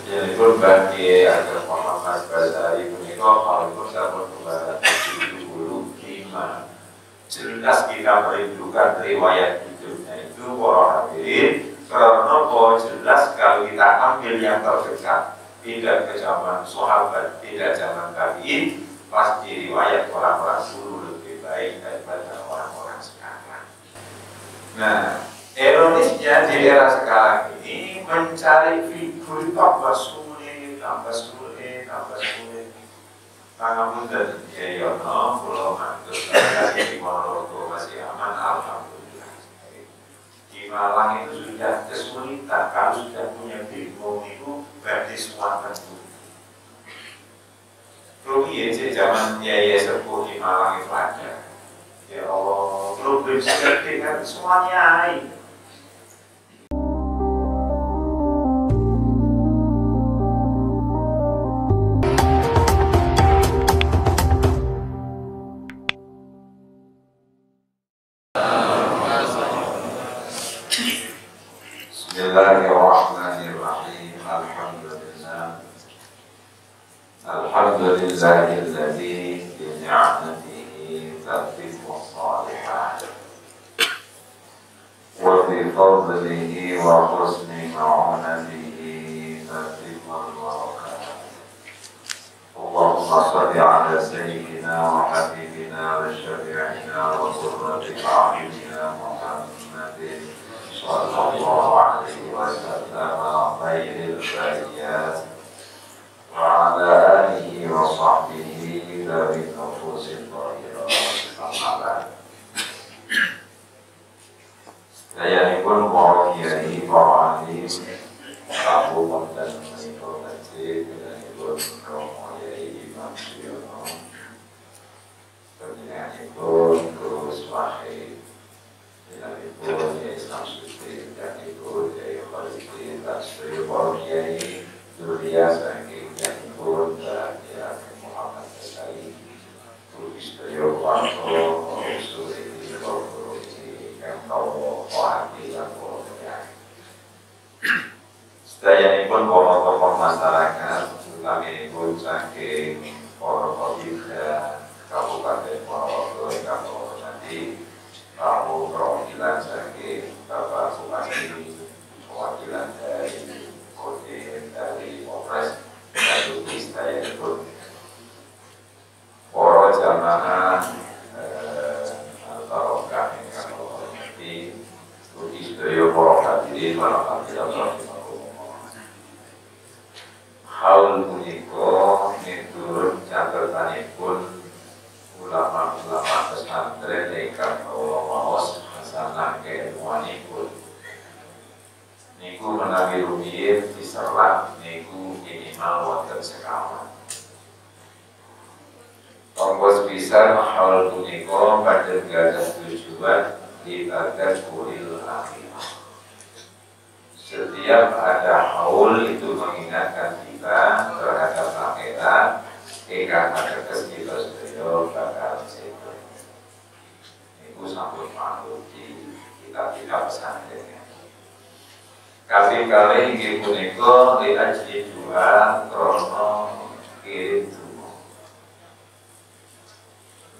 Jadi bagi agar Muhammad Basari menika kalau sampun kembali 75 jelas kita merindukan riwayat hidupnya itu para hadirin karena jelas kalau kita ambil yang terdekat tidak ke zaman sahabat, tidak zaman tabi'in, pasti riwayat orang-orang dulu lebih baik daripada orang-orang sekarang. Nah, ironisnya di era sekarang ini mencari figur tambah sulit. Pangapunten ya yono, pulau mantul, dari Ponorogo masih aman, alhamdulillah. Di Malang itu sudah kesulitan, kalau sudah punya bingung itu berarti semua tentu. Rugi ya, zaman Yaya Sepuh di Malang itu ada. Ya Allah, problem seperti kan semuanya. Bismillahirrahmanirrahim. Alhamdulillahilladzi bi ni'matihi tatimmu shalihat wa bi fadlihi wa husni ma'unatihi tatimmu barakat. Allahumma shalli ala sayyidina wa habibina wa syafi'ina wa qurrati a'yunina Muhammadin sallallahu alaihi wasallam khairil bariyat wa ala alihi wa sahbihi dari nufusin thahirah amalan. Sayanipun para kiai, para alim, Abu Muhammad menika masjid danipun Romo Yai Imam Siono, panjenenganipun Gus Wahid, danipun Yai Samsudin, danipun Yai Khalidin, dan sedaya para kiai Duriya saking danipun Yai Muhammad Basari, Gus Dayo Warto, Suri yang tahu wahdi dan wahdi. Sedayanipun para tokoh masyarakat, utamipun saking para pemuda Kabupaten Ponorogo ingkang hormati, tamu perwakilan saking Bapak Bupati, perwakilan dari Kodim, dari Polres, dan sedayanipun para jamaah Al-Barokah ingkang hormati, ugi sedaya para hadirin warahmatullahi wabarakatuh. Haul punika miturut catetanipun ulama-ulama pesantren ingkang kawula maos hasanah keilmuanipun. Niku menawi rumiyin diserat niku minimal wonten sekawan. Tonggo pisan haul punika badhe gadah tujuan ibadah kulil akhirah. Setiap ada haul itu mengingatkan kita terhadap akhirat, ingkang ateges kita sedaya bakal sedo. Niku sampun manut di kitab-kitab pesantren. Kali-kali inggih punika li ajli dua krana kirim donga.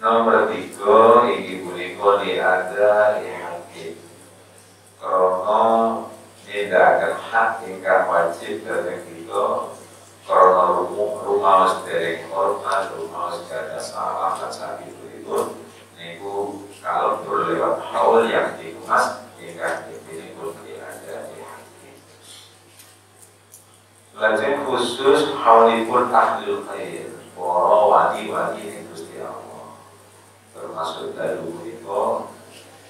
Nomor 3 inggih punika li ada yang mungkin krana nindakaken hak ingkang wajib dhateng kita krana rumaos dereng hormat, rumaos gadah salam lan sakipun niku kalau lewat haul yang dikemas ingkang dipun ada. Lajeng khusus haulipun ahlul khair, para wali-wali Gusti Allah, termasuk dalu punika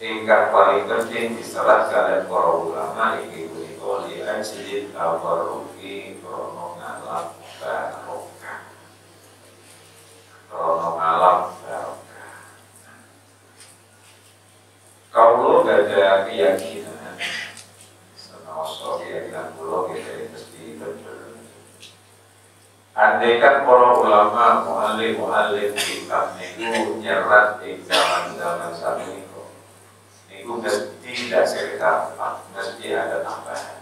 ingkang paling penting diserat kalian para ulama inggih punika li ajli tabarruki krana ngalap barokah. Krana ngalap barokah. Kawula gadah keyakinan sanaosa keyakinan kula nggih mesti bener. Andaikan para ulama mu'allim kitab niku nyerat ing zaman-zaman sapunika, niku mesti tidak sekedar mesti ada tambahan.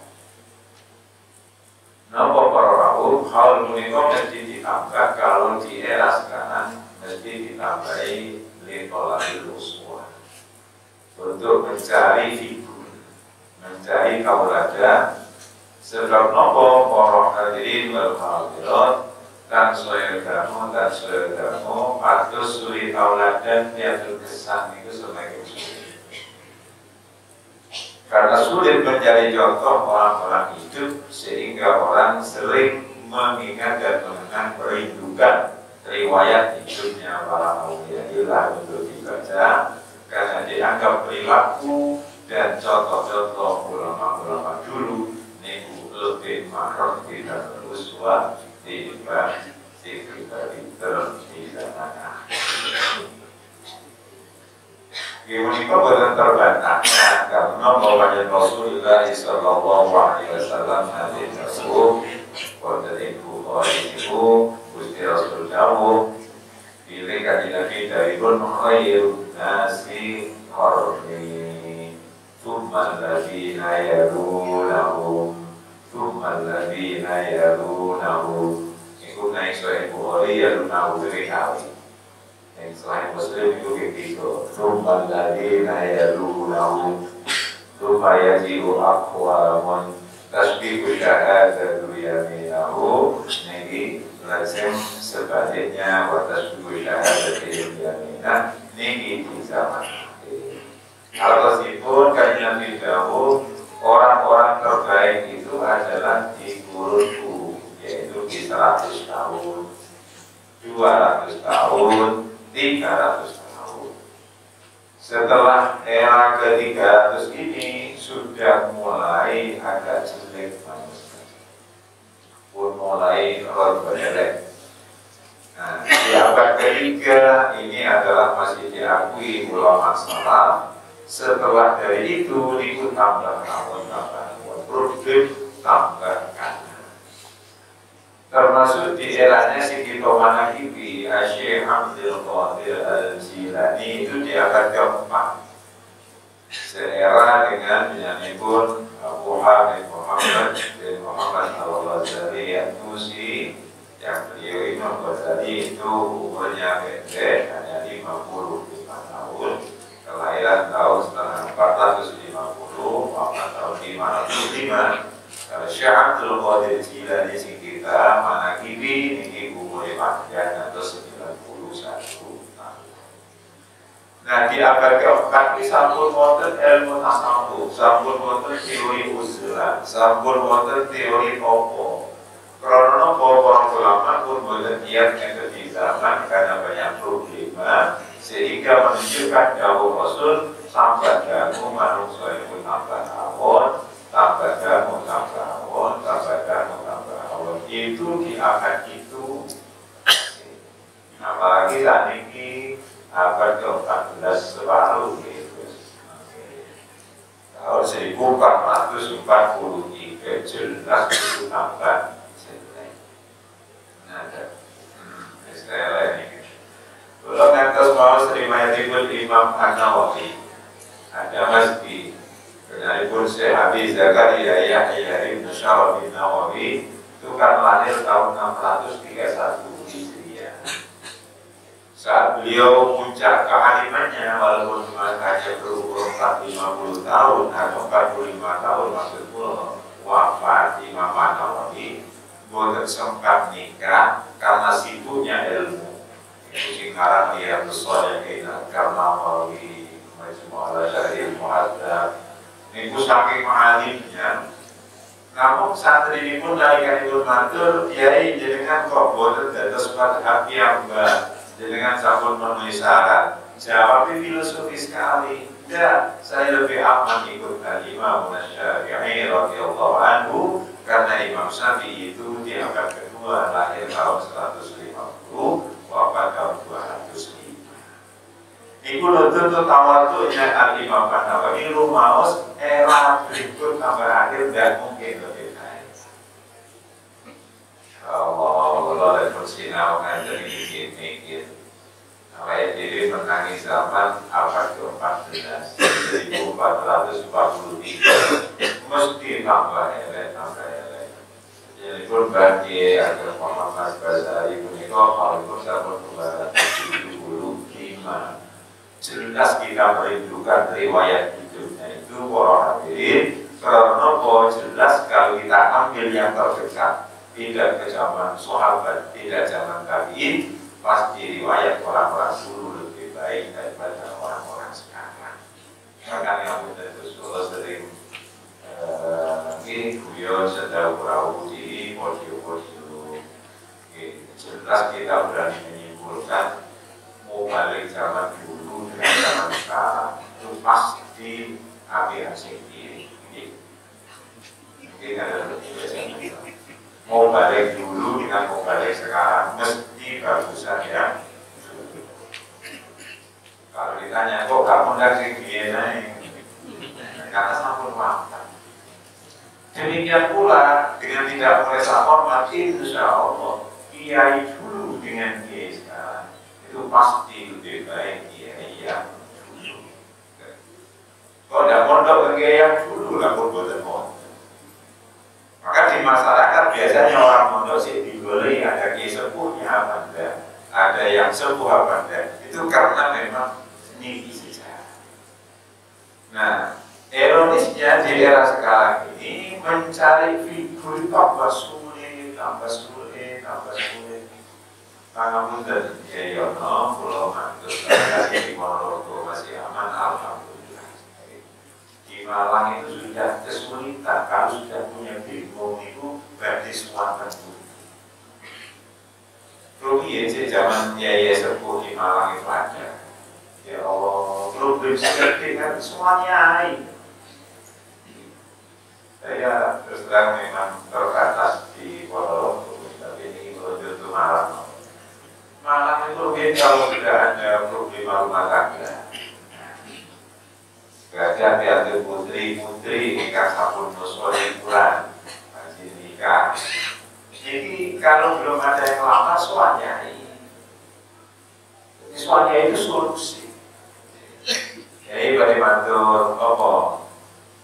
Napa para haul punika mesti ditambah kalau di era sekarang mesti ditambahi litolabil uswah untuk mencari figur, mencari kauladan. Sebab nopo para hadirin wal hadirat dan saudaramu patus suri kauladan piatul kesan itu semakin sulit. Karena sulit mencari contoh orang-orang hidup sehingga orang sering mengingat dan mengenang merindukan riwayat hidupnya para auliyaillah untuk dibaca karena dianggap perilaku dan contoh-contoh ulama-ulama dulu niku lebih makruf tidak uswah dibanding pribadi terpidana. Ini bukan terbantahnya karena bahwa Rasulullah Sallallahu Alaihi Wasallam hadis tersebut dari Bukhari itu Gusti Rasul jauh pilih kaji Nabi dari pun khair nasi qarni thumma alladhina yalunahum thumma alladhina yalunahum. Iku naik Sahih Bukhari yalunahu berihawi. Yang Sahih Muslim itu begitu. Thumma alladhina yalunahum thumma yaji'u aqwamun tasbihu syahadatu yaminahu. Niki lazim sebaliknya wa tasbihu syahadatu yaminah. Niki di zaman kalau meskipun kajian Nabi dahulu orang-orang terbaik itu adalah di kurunku, yaitu di 100 tahun, 200 tahun, 300 tahun. Setelah era ke-300 ini sudah mulai agak jelek manusia, pun mulai jelek. Nah, di abad ke-3 ini adalah masih diakui ulama salaf. Setelah dari itu ikut tambah tahun produktif tambah kanan. Termasuk di eranya Sigito Manakibi, Syekh Abdul Qadir Al-Jilani itu di abad ke-4. Seera dengan menyambut Abu Hamid Muhammad bin Muhammad Al-Ghazali Al-Tusi, yang beliau Imam Ghazali itu umurnya pendek, hanya 55 tahun. Kelahiran tahun 450, wafat tahun 505. Kalau Syekh Abdul Qadir Jilani sing kita Manakibi niki umure panjang atau 91 tahun. Nah, di abad ke-4 ini sampun wonten ilmu tasawuf, sampun wonten teori usulan, sampun wonten teori opo. Karena para ulama pun boten niat enten di zaman karena banyak problema. Sehingga menunjukkan dawuh Rasul tambah damu manungsa iku tambah awon, tambah damu tambah awon, tambah damu tambah awon. Itu di abad itu. Apalagi saat ini abad ke-14 separuh gitu. Tahun 1443 jelas itu tambah jelek. Nah, istilah ini. Kalau ngantos mau riwayatipun Imam An-Nawawi, ada Masbi, kenalipun Syekh Abi Zakaria Yahya Ibn Syaraf An-Nawawi, itu kan lahir tahun 631 Hijriah. Saat beliau puncak kealimannya, walaupun hanya berumur 50 tahun atau 45 tahun, maksudnya wafat Imam An-Nawawi, boleh sempat nikah karena sibuknya ilmu. Singkaran dia besar yang karena melalui majmu'ah syar'i muhadzab itu saking alimnya. Namun santri ini pun nalikan itu matur kiai jenengan kok boten dados madhab yang mbak jenengan sampun memenuhi syarat. Jawabnya filosofi sekali. Ya, saya lebih aman ikut Imam Syafi'i radhiyallahu anhu karena Imam Syafi'i itu di abad kedua lahir tahun 150. Wafat tahun 205. Iku nuntut tawadhu'nya Al-Imam An-Nawawi rumaos era berikut sampai akhir dan mungkin lebih baik. Allah dan bersinau ngajari mikir-mikir. Sampai diri menangis zaman abad ke-14 1443 mesti tambah elek. Jadi pun bagi agar riwayat hidupnya itu para hadirin. Karena jelas kalau kita ambil yang terdekat, tidak ke zaman sahabat, tidak zaman tabi'in, pasti riwayat orang-orang dulu lebih baik daripada orang-orang sekarang. Makanya Abu Solo sering ini guyon sedang berau di podio-podio. Jelas kita berani menyimpulkan mau balik zaman dulu dengan zaman sekarang itu pasti ambil hasil kiri. Mungkin ada lebih mau balik dulu dengan mau balik sekarang mesti bagusan ya. Kalau ditanya kok kamu dari Vienna karena sampun waktu. Demikian pula dengan tidak merasa hormat, insya Allah kiai dulu dengan kiai sekarang itu pasti lebih baik kiai yang dulu. Kalau tidak pondok ke kiai yang dulu lah pun boleh pondok. Maka di masyarakat biasanya orang pondok sih boleh ada kiai sepuhnya apa enggak, ada yang sepuh apa enggak. Itu karena memang ini sejarah. Nah, ironisnya di era sekarang ini mencari figur tambah sulit. Pangapunten ya yono, pulau mantul, kasih di Ponorogo masih aman, alhamdulillah. Di Malang itu sudah kesulitan, kalau sudah punya bingung itu berarti semua tentu. Rugi ya, zaman Yaya Sepuh di Malang itu ada. Ya Allah, problem seperti kan semuanya. Saya terus terang memang terbatas di Ponorogo, tapi ini menuju ke Malang. Malang itu mungkin kalau tidak ada problem rumah tangga. Berarti ada putri nikah sampun musoli pulang, masih nikah. Jadi kalau belum ada yang lama suanyai. Jadi suanyai itu solusi. Jadi bagi mantul apa?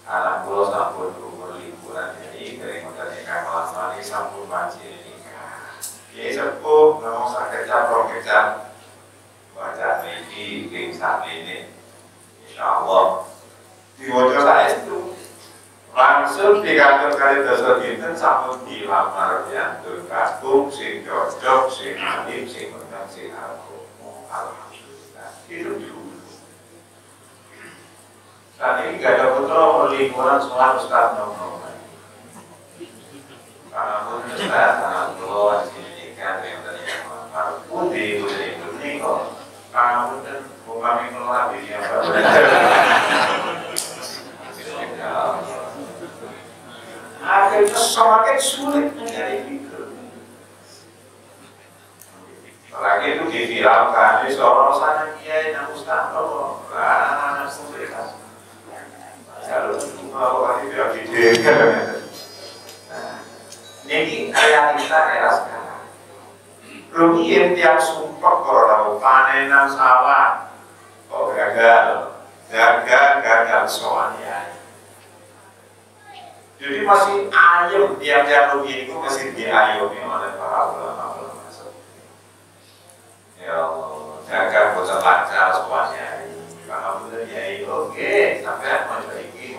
Anak pulau sampun umur liburan jadi dari modal nikah lama ini sampun masih nikah. Jadi sepuh ngomong sakit caprong kecap baca ini saat ini, insya Allah di wajah saya itu langsung di kantor kali dasar dinten sampun dilamar diantur kastung sing cocok sing alim sing menang sing aku alhamdulillah itu dulu. Saat ini gak ada putra liburan sholat Ustaz nongkrong. Karena pun Ustaz anak pulau di sini kan yang tadi yang melamar putih ini kok. Karena pun kami keluar di yang baru. Akhirnya semakin sulit mencari figur. Apalagi itu diviralkan di seorang sana kiai yang Ustaz tolong. Nah, sulit. Kalau mau tidak video. Nah, ini realita era sekarang. Rugiin tiap sumpah kalau panenan sawah, kok gagal soalnya. Jadi masih ayam tiap-tiap rugi itu masih diayomi oleh para ulama-ulama. Ya Allah, jaga bocah lancar semuanya. Kalau benar ya oke, sampai mau lagi,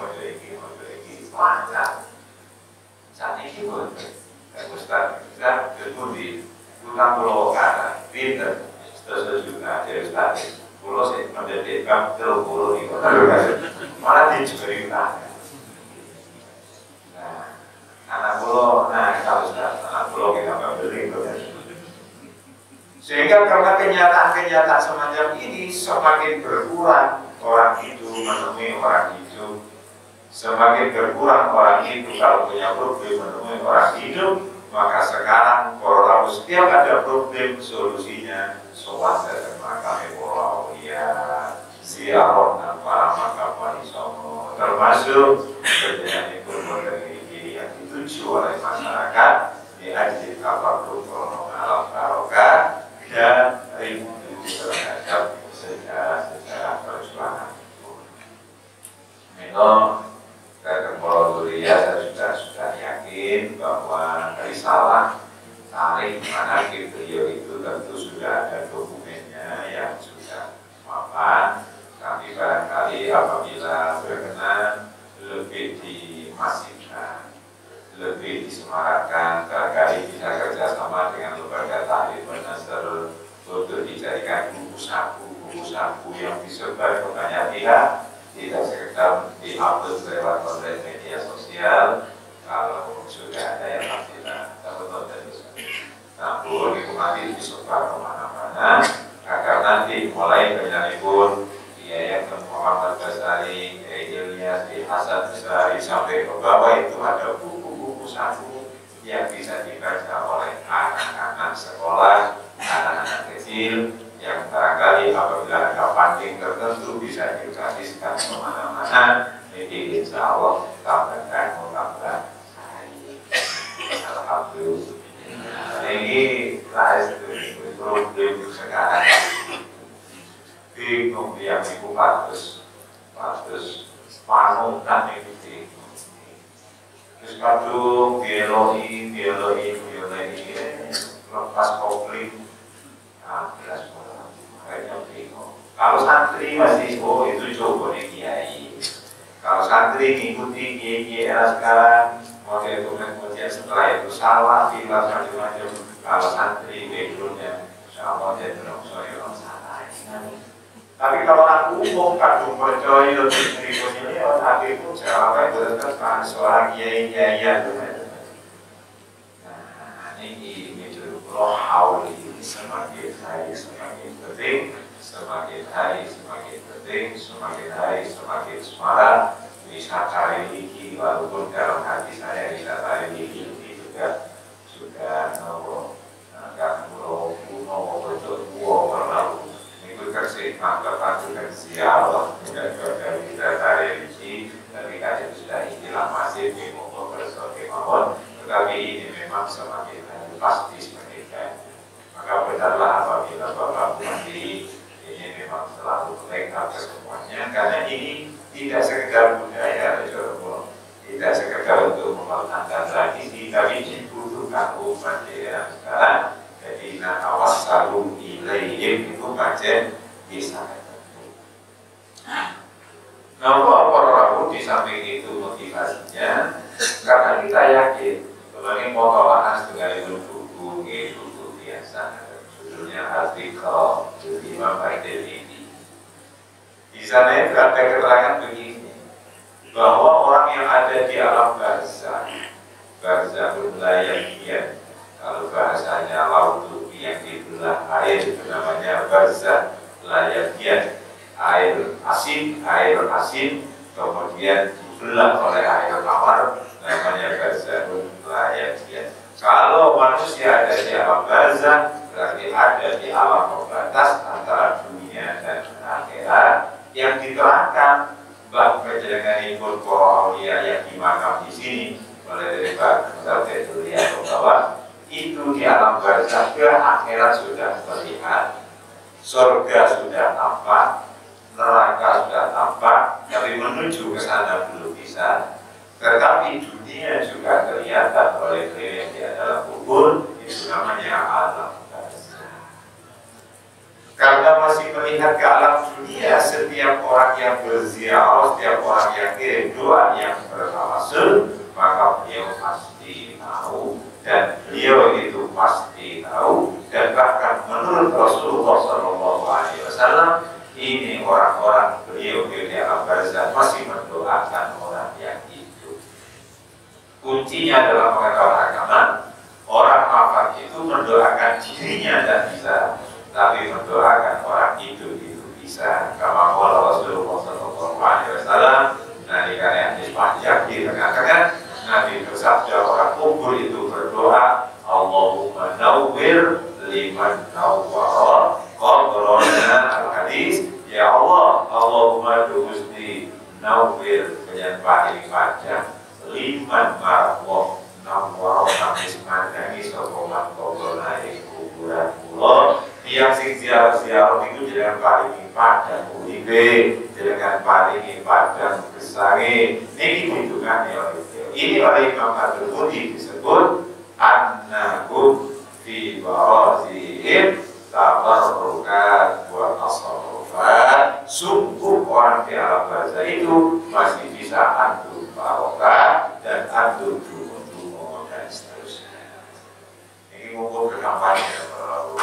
lancar. Saat ini pun, Ustaz kita berdiri utang pulau karena pinter, terus juga dari Ustaz pulau saya mendedikkan pulau di kota malah dicuri utang. Nah, anak pulau, kalau Ustaz anak pulau kita nggak beli. Sehingga karena kenyataan-kenyataan semacam ini semakin berkurang orang itu menemui orang hidup, semakin berkurang orang itu kalau punya problem menemui orang hidup, maka sekarang kalau setiap ada problem solusinya soal dan makam ya ziarah dan para makam wali songo termasuk berjalan itu dari yang dituju oleh masyarakat di ajit apapun kalau alam barokah dan rindu terhadap sejarah perjuangan. Memang dari Poloduria saya sudah yakin bahwa risalah tarikh manaqib beliau itu tentu sudah ada dokumennya yang sudah mapan. Tapi barangkali apabila disemarakkan, barangkali bisa kerjasama dengan lembaga taklim Nasr untuk dijadikan buku saku yang disebar ke banyak pihak, tidak sekedar diupload lewat online media sosial. Kalau sudah ada yang pastilah download dan namun itu nanti disebar kemana-mana agar nanti mulai penyanipun Yayasan Muhammad Ghazali, Ilyas, Hasan Besari sampai ke bawah itu ada buku-buku saku yang bisa dibaca oleh anak-anak sekolah, anak-anak kecil yang barangkali apabila ada funding tertentu bisa dikasihkan kemana-mana. Jadi insya Allah tambahkan menambah. Alhamdulillah. Ini problem sekarang. Bingung yang ibu patus panutan itu bingung. Terus kadung biologi lepas kopling. Jelas makanya bingung. Kalau santri masih itu coba nih kiai. Kalau santri ngikuti kiai era sekarang, model kemudian setelah itu salah, bilang macam-macam. Kalau santri backgroundnya sama dia belum soal salah. Tapi kalau aku umum kadung percaya berikutnya ini tapi pun jawabannya bertetap seorang kiai. Nah ini dulu hauli semakin hari semakin penting, semakin hari semakin penting, semakin hari semakin semarak. Wisata religi walaupun dalam hati saya wisata religi juga sudah agak kuno betul berlalu. Itu tersebut maka dengan sial dan dari wisata religi, tapi kajian sudah istilah masif di Moko berbagai mawon. Tetapi ini memang semakin hari pasti semakin hari. Maka benarlah apabila Bapak Bupati ini memang selalu lengkap semuanya, karena ini tidak sekedar budaya, tidak sekedar untuk mempertahankan tradisi, tapi dibutuhkan umat yang sekarang. Jadi awas selalu ilaihim itu macam bisa. Nah, para di samping itu motivasinya, karena kita yakin sebagai mutola'ah dengan buku biasa, judulnya artikel Imam Baidil ini. Di sana itu ada keterangan begini, bahwa orang yang ada di alam barzakh layaknya, kalau bahasanya laut yang dibelah air itu namanya barzakh layaknya, air asin kemudian dibelah oleh air tawar, namanya barzakh layaknya. Kalau manusia ada di alam barzakh, berarti ada di alam pembatas antara dunia dan akhirat, yang diterangkan bahwa penjenenganipun para aulia yang dimakam di sini mulai dari sampai dunia ke bawah itu di alam barzakh akhirat sudah melihat, surga sudah tampak, neraka sudah tampak, tapi menuju ke sana belum bisa. Tetapi dunia juga kelihatan oleh yang di dalam kubur, itu namanya alam barzakh. Karena masih melihat ke alam dunia, setiap orang yang berziarah, setiap orang yang kirim doa yang bertawasul, maka beliau pasti tahu, dan beliau itu pasti tahu, dan bahkan menurut Rasulullah SAW, ini orang-orang beliau di alam barzakh masih mendoakan orang yang hidup. Kuncinya dalam pengetahuan agama, orang wafat itu mendoakan dirinya dan bisa, tapi mendoakan orang hidup itu bisa. Kama qala Rasulullah SAW, nalika yang dipanjang di tengah-tengah, Nabi bersabda orang kubur itu berdoa, Allahumma nawwir liman nawwara qabrana al-hadis. Ya Allah, Allahumma dugusti nawwir dengan paling panjang liman marwah nawwara nangis mandangi sokoman qabrana kuburan kula. Yang sing ziarah-ziarah itu dengan paling padang uripe, dengan paling padang gesange. Niki hitungannya oleh beliau. Ini oleh Imam Al-Budi disebut annahum fi barazihim tabarrukat wa tasarrufat. Sungguh orang di alam barzakh itu masih bisa antum barokah dan antum dungu dan kampanye kalau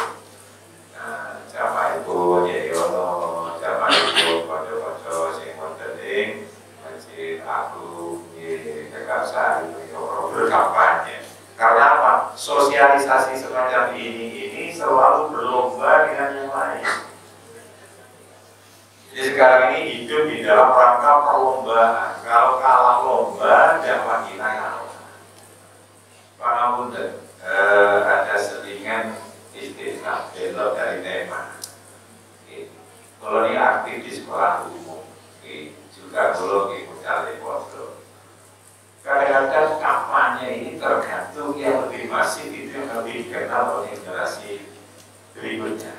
jamaah ibu Yeyono, jamaah ibu kocok-kocok sing wonten ing masjid aku Kekasar berkampanye. Karena apa? Sosialisasi semacam ini selalu berlomba dengan yang lain. Jadi sekarang ini hidup di dalam rangka perlombaan. Kalau kalah lomba, jangan kita kalah. Pangapunten, ada selingan istilah belok dari tema. Kalau ini aktif di sekolah umum, juga belum ikut cari foto. Kadang-kadang kampanye ini tergantung yang lebih masif itu yang lebih dikenal oleh generasi berikutnya.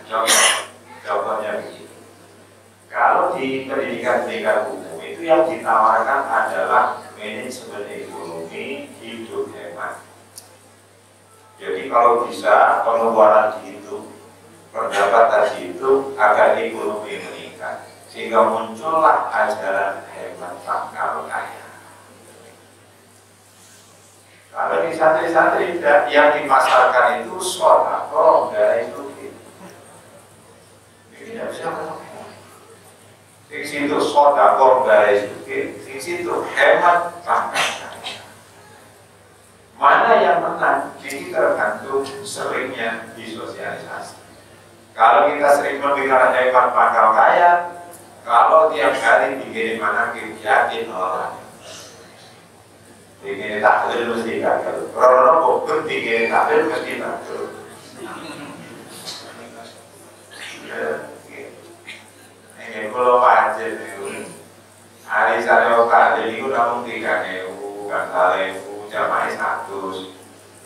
Contohnya begini. Kalau di pendidikan umum itu yang ditawarkan adalah manajemen ekonomi hidup hemat. Jadi kalau bisa pengeluaran dihitung, pendapatan dihitung agar ekonomi meningkat, sehingga muncullah ajaran hemat pangkal kaya. Kalau di santri-santri yang dipasarkan itu sodako, enggak itu gitu. Ini tidak bisa ketemu. Di situ sodako, enggak itu gitu. Di situ hemat pangkal kaya. Mana yang menang? Ini tergantung seringnya disosialisasi. Kalau kita sering memberikan hemat pangkal kaya, kalau tiap hari bikin mana yakin orang. Bikin takdir mesti gagal. Kalau pun bikin takdir mesti gagal. Ini kalau wajib itu hari saya takdir itu namun 3.000, kan 3.000, jamaah 100.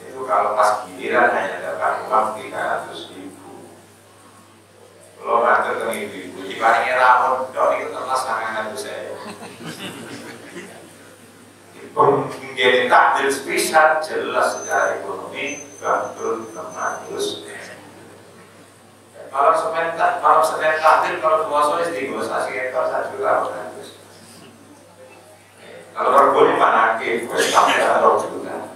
Itu kalau pas giliran hanya dapat uang 300.000. Kalau ngatur ke ibu-ibu, di paling rapor, dong itu terlas tangan saya. Menjadi takdir sepisah jelas secara ekonomi bangkrut terus. Kalau semen takdir kalau puasa negosiasi hektar 1.200.000. Kalau berbunyi mana ke takdir atau juga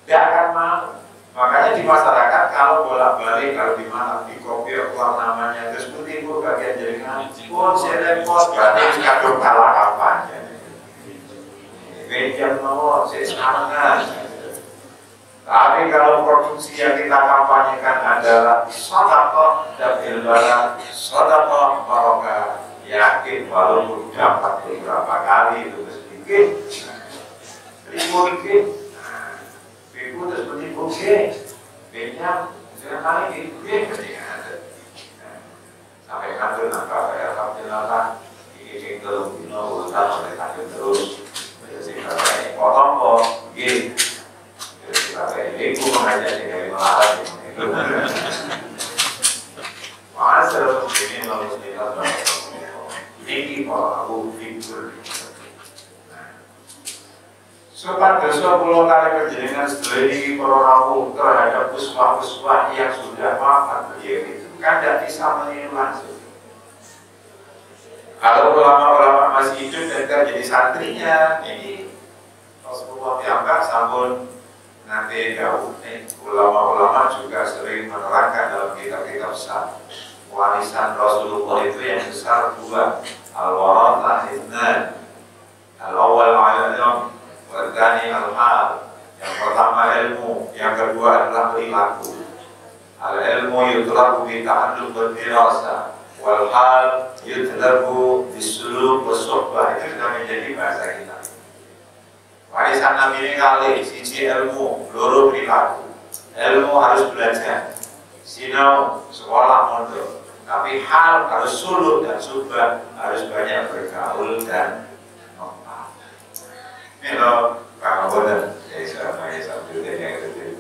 dia akan mau. Makanya di masyarakat kalau bolak-balik kalau di mana di kopi keluar namanya terus putih bu bagian jaringan pun saya pos berarti kadung kalah kampanye. Media mau semangat. Tapi kalau produksi yang kita kampanyekan adalah sedekah dan ilmu, sedekah barokah, yakin walaupun dapat beberapa kali itu sedikit, ribu terus ribu minyak sekali mesti ada. Sampai kantor nampak saya alhamdulillah ini terus urusan oleh kantor terus. Potong kok, gini. Ibu mengajak dari melarang itu. Masa ini lalu ini kalau aku figur. Supados pulau kali perjalanan setelah ini perahu terhadap puspa-puspa yang sudah wafat beliau itu kan tidak bisa meniru langsung. Kalau ulama-ulama masih hidup dan jadi santrinya, ini Rasulullah diangkat sampun nanti jauh. Ulama-ulama juga sering menerangkan dalam kitab-kitab besar warisan Rasulullah itu yang besar dua, al-warathah ithnan, al-awwal al-ilm, wal-thani al-hal. Yang pertama ilmu, yang kedua adalah perilaku. Al-ilmu yutlabu bi ta'allum wa dirasah, wal-hal yutlabu bisuluk wa sohbah. Itu sudah menjadi bahasa kita. Warisan Nabi ini kali, siji ilmu, loro perilaku. Ilmu harus belajar, sinau, sekolah, mondok. Tapi hal harus suluk dan subah, harus banyak bergaul dan nomor. Ini loh, Pak Bodan, saya sambil yang itu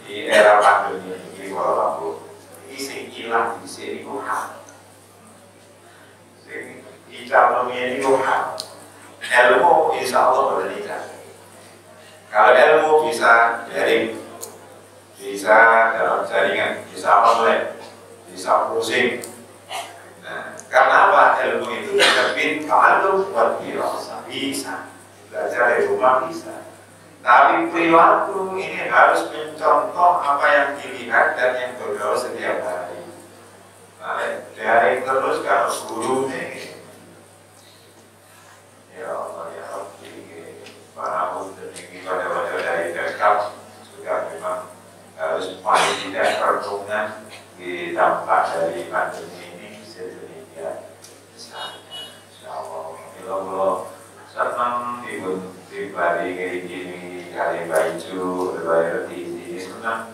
di era pandemi ini kalau aku isi hilang di sini hal, di dalam ini hal. Ilmu insya Allah bernikah. Kalau ilmu bisa daring, bisa dalam jaringan, bisa online, bisa pusing. Nah, karena apa? Ilmu itu terbit kalau buat dirasa bisa belajar dari rumah bisa. Tapi perilaku ini harus mencontoh apa yang dilihat dan yang bergaul setiap hari. Nah, dari terus kalau guru nih, ya Allah ya Rabbi, para murid ini pada dari dekat sudah memang harus paling tidak renungan di dampak dari pandemi ini sedemikian besarnya. Insyaallah, Allah senang diberi kayak gini, kali baju, berbayar TV senang.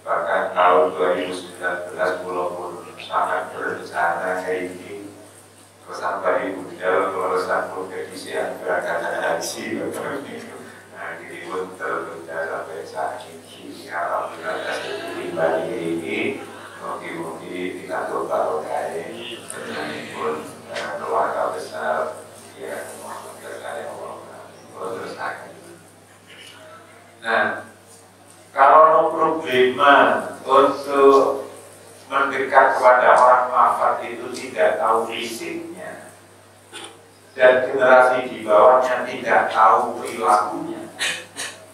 Bahkan tahun 2019 pun sangat berencana kayak gini. Sampai budal kelulusan kompetisi gerakan haji. Nah, ini pun tertunda sampai saat ini. Alhamdulillah seperti bagi ini, mungkin kita coba berkait dengan pun keluarga besar, ya berkait Allah. Terus nah, kalau problema untuk mendekat kepada orang wafat itu tidak tahu fisiknya dan generasi di bawahnya tidak tahu perilakunya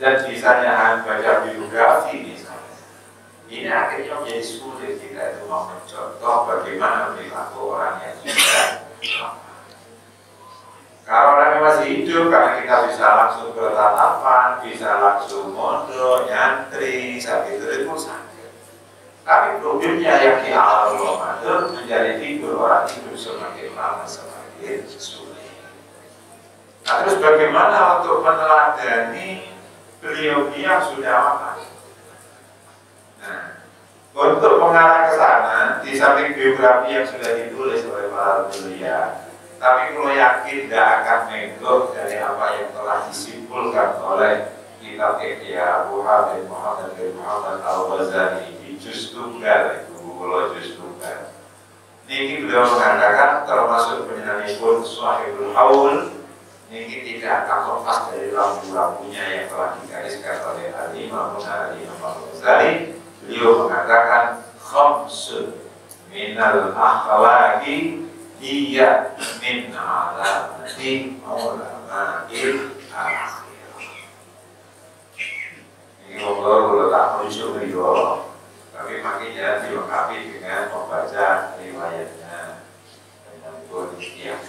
dan misalnya hanya baca biografi misalnya, ini akhirnya menjadi sulit kita itu mau mencontoh bagaimana perilaku orang yang sudah wafat. Kalau orang masih hidup, karena kita bisa langsung bertatapan, bisa langsung mondok, nyantri, saat itu sakit. Tapi problemnya yang di alam Ramadan menjadi figur orang hidup semakin lama semakin sulit. Nah, terus bagaimana untuk meneladani beliau yang sudah wafat? Nah, untuk mengarah ke sana, di samping biografi yang sudah ditulis oleh para beliau, tapi kalau yakin tidak akan menggok dari apa yang telah disimpulkan oleh kitab Ihya Abu Hamid Muhammad bin Muhammad Al-Ghazali di juz tunggal itu, kalau juz tunggal. Ini beliau mengatakan termasuk penyanyiipun Sahibul Haul, ini tidak akan lepas dari lampu-lampunya yang telah digariskan oleh Al-Imam Al-Ghazali. Beliau mengatakan khamsun minal akhlaqi iya min alamati ulama'il akhirah. Ini ngobrol tak merujuk beliau, tapi makanya dilengkapi dengan membaca riwayatnya dengan yang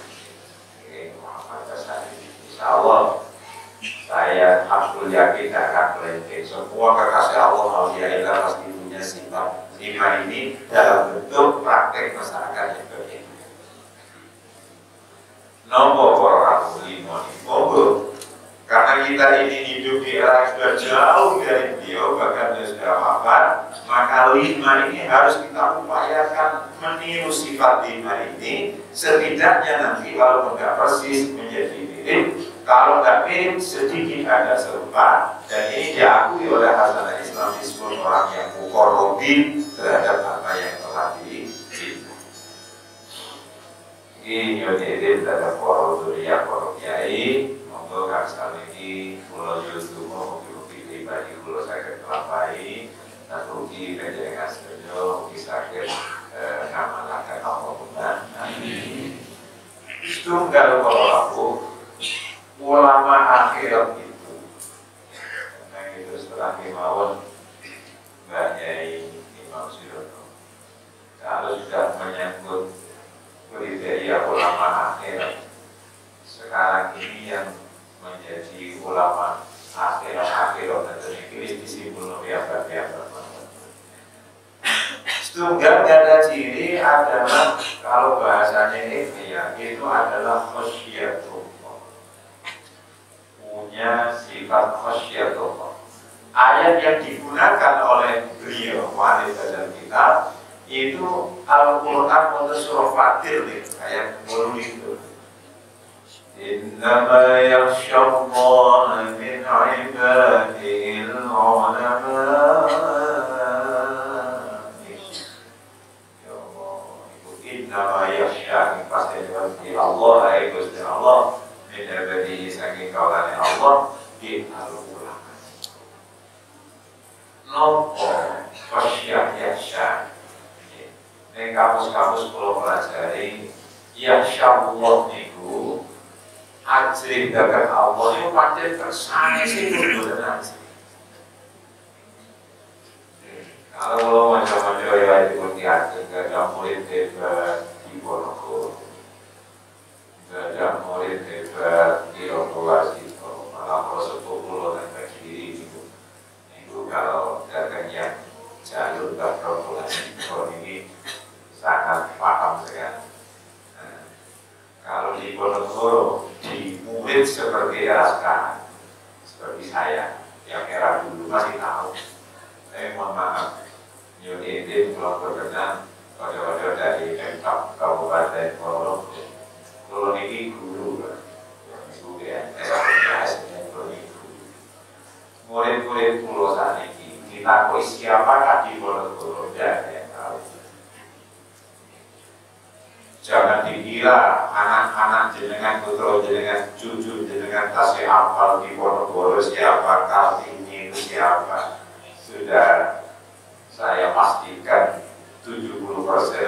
Muhammad Asari. Insyaallah saya absolut yakin akan melenceng. Semua kekasih Allah Alhamdulillah pasti punya sifat 5 ini dalam bentuk praktek masyarakat yang berbeda. Nomor orang lima monggo, karena kita ini hidup di era yang sudah jauh dari beliau, bahkan dia sudah wafat, maka 5 ini harus kita upayakan meniru sifat 5 ini, setidaknya nanti kalau tidak persis menjadi mirip, kalau tidak mirip sedikit ada serupa, dan ini diakui oleh Hasanah Islam disebut orang yang mukorobin terhadap apa yang telah dicinta. Ini nyodedin terhadap para duriya, para kiai. Monggo kang saliki kula yutumo mugi pribadi kula saged nglampahi narugi panjenengan sedaya mugi saged ngamalaken Allahumma amin. Setunggal para ulama akhirat itu, nah itu setelah kemauan Mbak Yai Imam Suyono, kalau sudah menyangkut kriteria ulama akhirat sekarang ini yang menjadi ulama akhirat dan ini disimpul biasa. Setunggal kata ciri adalah kalau bahasanya ini ya itu adalah khasyatullah, punya sifat khasyatullah. Ayat yang digunakan oleh beliau wali dalam kitab itu Al-Quran untuk surah Fatir nih, ayat 10 itu. Innama yakhshallaha min ibadihil ulama. Ya Allah, innama yakhsha pasti dari Allah, Gusti Allah, min ibadihi saking kaulane Allah di Al-Quran. Nopo khasyah yakhsha. Ini kamus-kamus kalau pelajari yakhsha Allah niku ajri dagang Allah itu pancen kersane sih boten ajri. Kalau macam-macam ya itu diatur, gak ada murid hebat di Ponorogo, gak ada murid hebat di Rokoasi, malah kalau sepupu dan kiri itu kalau dagangnya jalur dan Rokoasi, kalau ini sangat paham sekali. Nah, kalau di Ponorogo di murid seperti sekarang, seperti saya yang era dulu masih tahu, saya mohon maaf. Yudin kelompok berkenan pada dari Pemkab Kabupaten Ponorogo. Kalau ini guru, guru ya, murid-murid pulau sana ini kita koi siapa di Ponorogo dan yang tahu. Jangan dikira anak-anak jenengan putra jenengan cucu jenengan tasih hafal di Ponorogo siapa Kartini itu siapa sudah. Saya pastikan 70%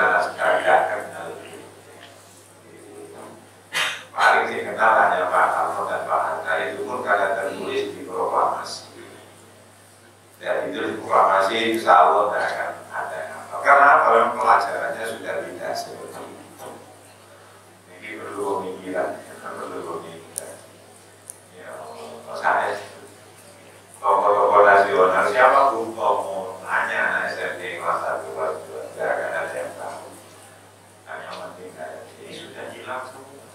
anak tidak kenal. Paling dikenal hanya Pak Harto dan Pak Hatta, itu pun karena tertulis di proklamasi. Dan itu di proklamasi insya Allah tidak akan ada. Karena kalau pelajarannya sudah tidak seperti itu. Ini perlu pemikiran, perlu pemikiran. Ya, saya tokoh-tokoh nasional siapa pun mau hanya anak SMP kelas 1, kelas 2 tidak akan ada yang tahu. Hanya mentinggal ini sudah hilang semua.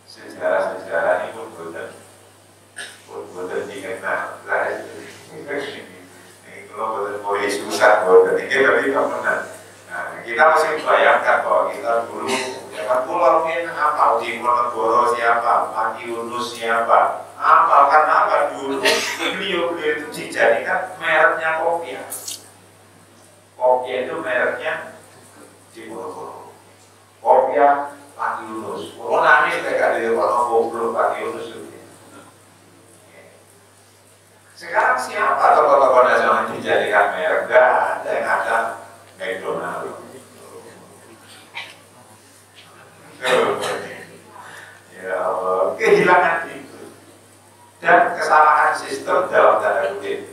Sejarah-sejarah ini pun boten dikenal. Ini kalau boten mau susah boten ini tapi nggak pernah. Nah, kita masih bayangkan bahwa kita dulu zaman pulau ini apa di Ponorogo siapa, Pak Yunus siapa. Apa karena apa dulu beliau itu dijadikan mereknya Kopia. Kopia itu mereknya di Ponorogo. Kopia Pak Yunus. Kalau nangis mereka di Ponorogo Pak Yunus itu. Sekarang siapa tokoh-tokoh nasional dijadikan merek? Gak ada yang ada McDonald. Ya Allah, kehilangan itu. Dan kesalahan sistem dalam tanda kutip,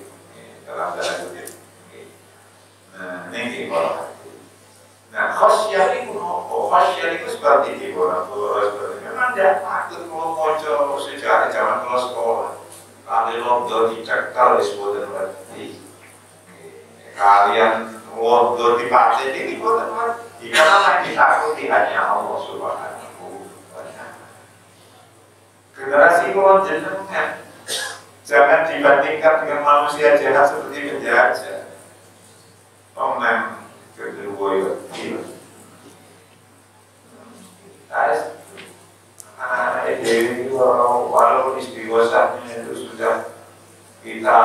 Nah, ini kalau nah, khosyah itu apa? Khosyah itu seperti di Ponorogo, memang tidak patut kalau muncul sejarah zaman kalau sekolah. Kali londo dicekal disebutkan berarti. Kalian londo dipaten ini bukan berarti. Karena yang ditakuti hanya Allah Subhanahu wa Ta'ala. Generasi kalau jenengan jangan dibandingkan dengan manusia jahat seperti penjajah. Omnam kedua itu. Anak-anak ini walau istiwasanya itu sudah kita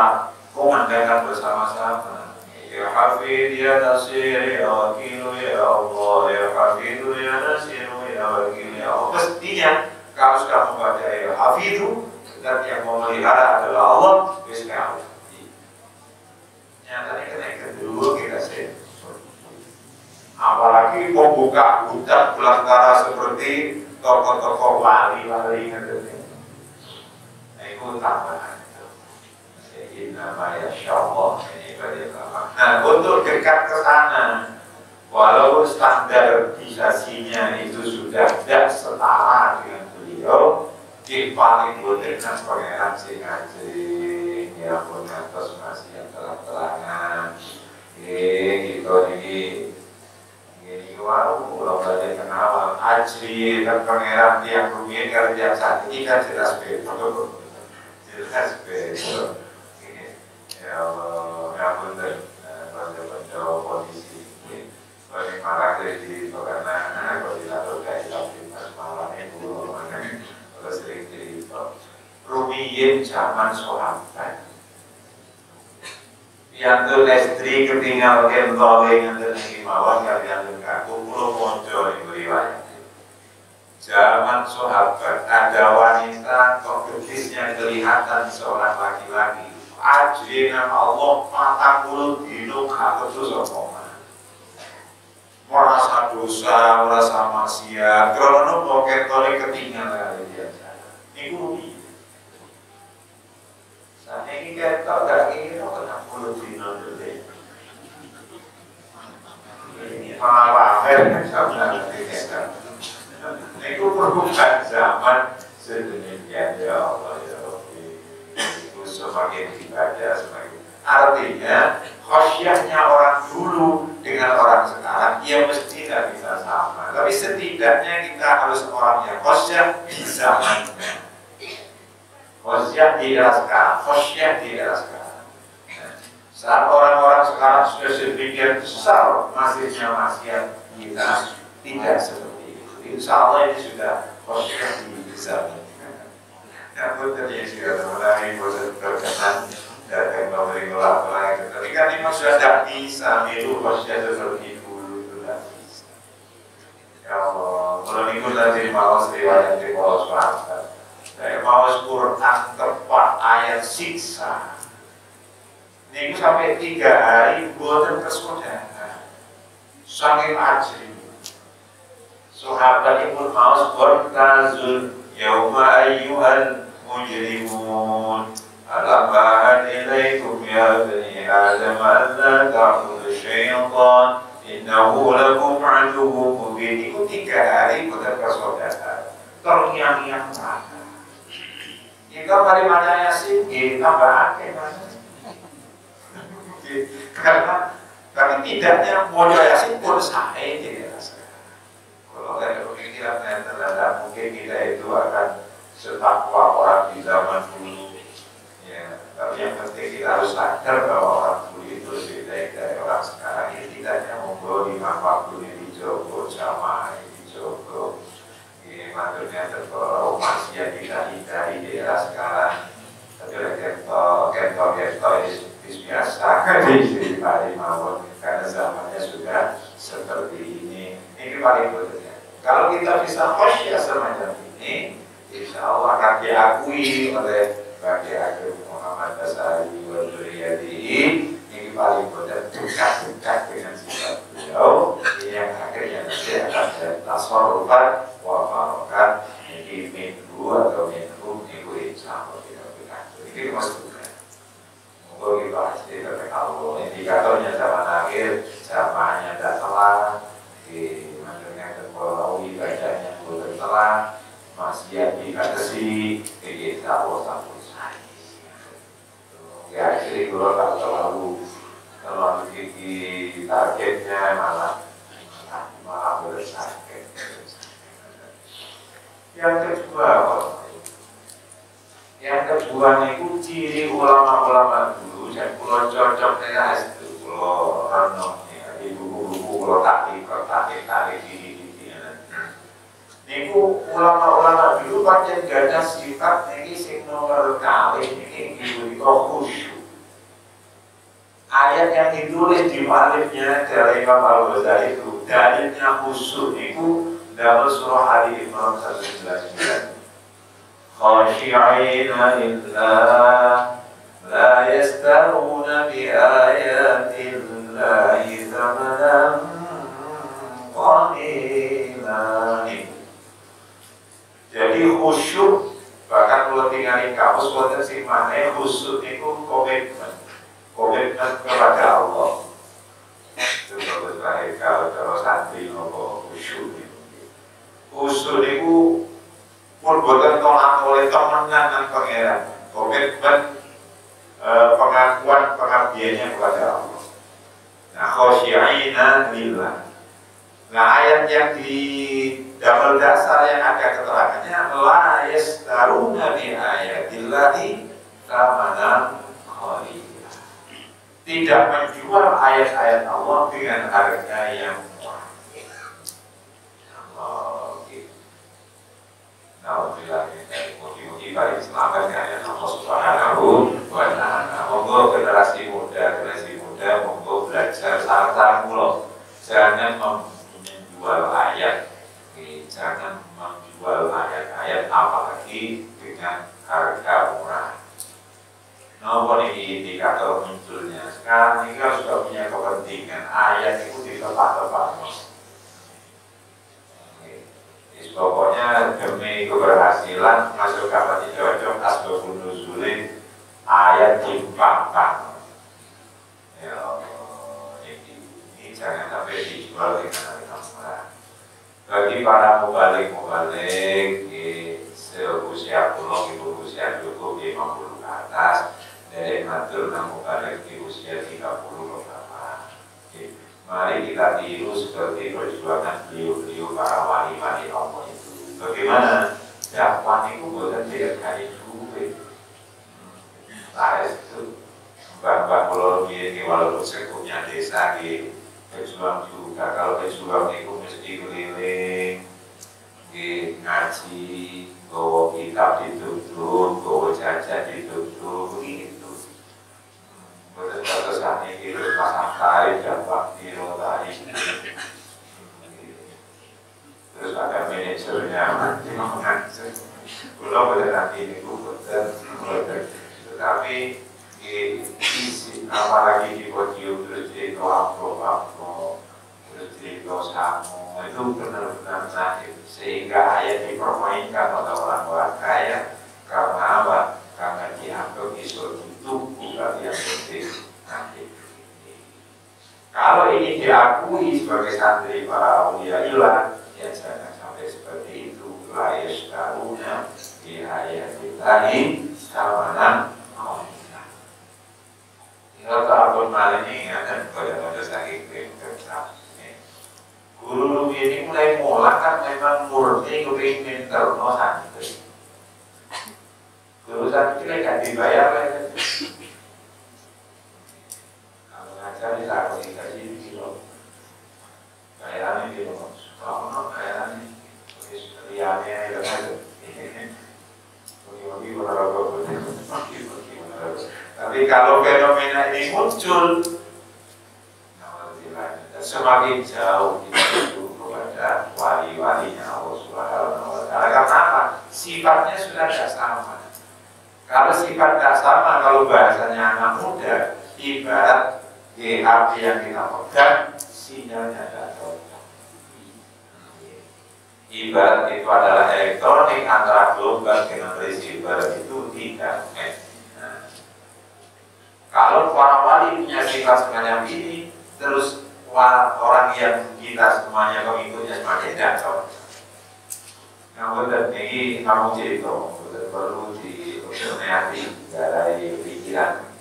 komandankan bersama-sama. Ya Hafidh ya Nasir ya Wakil ya Allah ya Hafidh ya Nasir ya Wakil ya Allah. Mestinya kalau sudah membaca ya Hafidh dan yang memelihara adalah Allah, bisa Allah. Nyatanya kena kedua kita sih. Apalagi membuka hutan belantara seperti tokoh-tokoh wali-wali katanya. Nah itu tambahan itu. Jadi namanya Syallah ini bagaimana. Nah untuk dekat ke sana, walaupun standarisasinya itu sudah tidak setara dengan beliau, di paling botengan pangeran sing ajeng ya pun atas masih yang terang-terangan gitu ini wow kalau belajar kenal ajri dan pangeran yang rumit kalau yang saat ini kan jelas beda jelas beda ya Allah ya pun pada kondisi paling marah dari karena kalau dilakukan kayak pas malam itu kalau sering cerita rumiyin zaman sahabat yang tuh istri ketinggal kentoling yang tertinggi mawar kalian dengar kumpul muncul di riwayat zaman sahabat ada wanita kok gedisnya kelihatan seorang laki-laki ajrina Allah 40 dino gak terus omong merasa dosa, merasa maksiat. Kalau mau kentoling ketinggalan kali biasa. kita gak kira kena kulit dino dulu. Ini malah kan sama kita. Itu perubahan zaman sedemikian ya Allah ya Rabbi. Itu semakin ibadah semakin. Artinya khosyahnya orang dulu dengan orang sekarang ya mesti tidak bisa sama. Tapi setidaknya kita harus orang yang khosyah di zamannya. Khosyah di era sekarang, khosyah di era sekarang. Saat orang-orang sekarang sudah sedemikian besar masihnya maksiat, kita tidak seperti itu. Insya Allah ini sudah khosyah di zaman. Ya betul ya sudah mulai bosan terkesan. Dan memberi ngelak-ngelak tapi kan memang sudah tidak bisa itu khosyah seperti dulu itu tidak bisa. Ya Allah, kalau minggu tadi mau riwayat di Paulus Pastor saya mau Quran tepat ayat siksa minggu sampai 3 hari buatan kesudahan saking ajri sahabat Ibnu Maus bertazul yauma ayyuhal mujrimun alam bahad ilaikum ya bani Adam alla ta'budu syaitan innahu lakum aduwwun mubin. Itu 3 hari bukan persaudara terngiang-ngiang mana jika mari baca Yasin tambah akeh mana karena tapi tidaknya mau Yasin pun saya tidak rasa kalau ada pemikiran yang terhadap mungkin kita itu akan setakwa orang di zaman dulu. Tapi yang penting kita harus sadar bahwa orang dulu itu lebih baik dari orang sekarang. Ini tidaknya monggo di manfaat di Jogo, jamaah di Jogo. Ini maksudnya terbawa masih kita hindari di era sekarang. Tapi kento biasa di Bali mawon karena zamannya sudah seperti ini. Ini paling penting. Kalau kita bisa khosyah semacam ini, insya Allah akan diakui oleh bagi Ageng Muhammad Basari wa Dzurriyyatihi. Ini paling benar dekat dengan sifat beliau. Ini yang akhirnya nanti akan tasarrufan wa barokat ini minggu atau minggu insya Allah tidak dekat. Ini maksudnya mungkin kita pasti dari Allah indikatornya zaman akhir zamannya tidak telah di maksudnya terpolaui bacanya belum telah masih dibatasi kita Allah ya jadi kalau tak terlalu tinggi targetnya malah bersakit. Yang kedua itu ciri ulama-ulama dulu dan pulau cocok dengan itu pulau Rano di buku-buku pulau tarik ini. Niku ulama-ulama dulu pancen gada sifat niki sing nomor kali niki dibuka khusyuk. Ayat yang ditulis di mu'allifnya dari Imam Al-Ghazali itu dalilnya khusyuk niku dalam surah Ali Imran 199. Khashi'ina lillah la yastaruna bi ayatillahi thamanan qalilan. Jadi khusyuk bahkan kalau tinggalin kamus wonten sing maneh khusyuk itu komitmen kepada Allah. Itu bagus baik kalau terus santri nopo khusyuk itu. Khusyuk itu pun boten tolak oleh temenan dan pangeran. Komitmen pengakuan pengabdiannya kepada Allah. Nah, khasyi'ina lillah. Nah, ayat yang di double dasar yang ada keterangannya la yastaruna bi ayatillahi thamanan qalila. Tidak menjual ayat-ayat Allah dengan harga yang murah. Allah gitu. Alhamdulillah mugi-mugi bari selamat ayat Allah Subhanahu wa ta'ala. Monggo generasi muda monggo belajar sareng kula. Jangan menjual ayat, jangan menjual ayat-ayat apalagi dengan harga murah. Nomor ini indikator munculnya. Sekarang ini kan sudah punya kepentingan ayat itu di tempat-tempat. Pokoknya demi keberhasilan masuk kapan cocok asbabun nuzulin ayat timpang-pang. Ya, ini jangan sampai dijual dengan harga murah. Bagi para mubalik seusia pulau ibu usia cukup 50 ke atas, dari matur nang mubalik di usia 30 ke bawah. Mari kita tiru seperti perjuangan beliau-beliau para wali-wali Allah itu. Bagaimana? Dakwah itu bukan dia kali duit. Itu Mbak Pulau ini walaupun sekutnya desa ini berjuang juga. Kalau berjuang itu mesti keliling, ngaji, bawa kitab ditutup, bawa jajan ditutup, begitu. Betul saat ini terus pasang tarik dan bakti rotai. Terus ada manajernya nanti mengajar. Belum ada nanti ini betul. Tetapi apalagi di podium terus di kelompok terus di dosamu itu benar-benar sakit sehingga ayat dipermainkan oleh orang-orang kaya karena apa? Karena dianggap isu itu bukan yang penting nanti. Kalau ini diakui sebagai santri para awliya ilah, ya jangan sampai seperti itu. La yashtaruna bi ayatillahi samanan qalila. Kalau takut malah ini kan pada sakit tetap. Guru ini mulai kan memang murni kepingin terno santri. Guru santri kan dibayar kan. Kalau ngajar bisa dikasih kilo. Bayarannya kilo. Kalau bayarannya liannya itu kan. Tapi kalau fenomena ini muncul, semakin jauh kita itu kepada wali-walinya Allah Subhanahu wa Ta'ala. Karena apa? Sifatnya sudah tidak sama. Kalau sifat tidak sama, kalau bahasanya anak muda, ibarat api yang kita pegang, sinyalnya tidak cocok. Ibarat itu adalah elektronik antara gelombang dengan receiver itu tidak match. Kalau para wali punya sifat semacam ini, terus orang yang kita semuanya pengikutnya semakin jatuh. Namun ini kamu cerita, perlu diobservasi dari pikiran.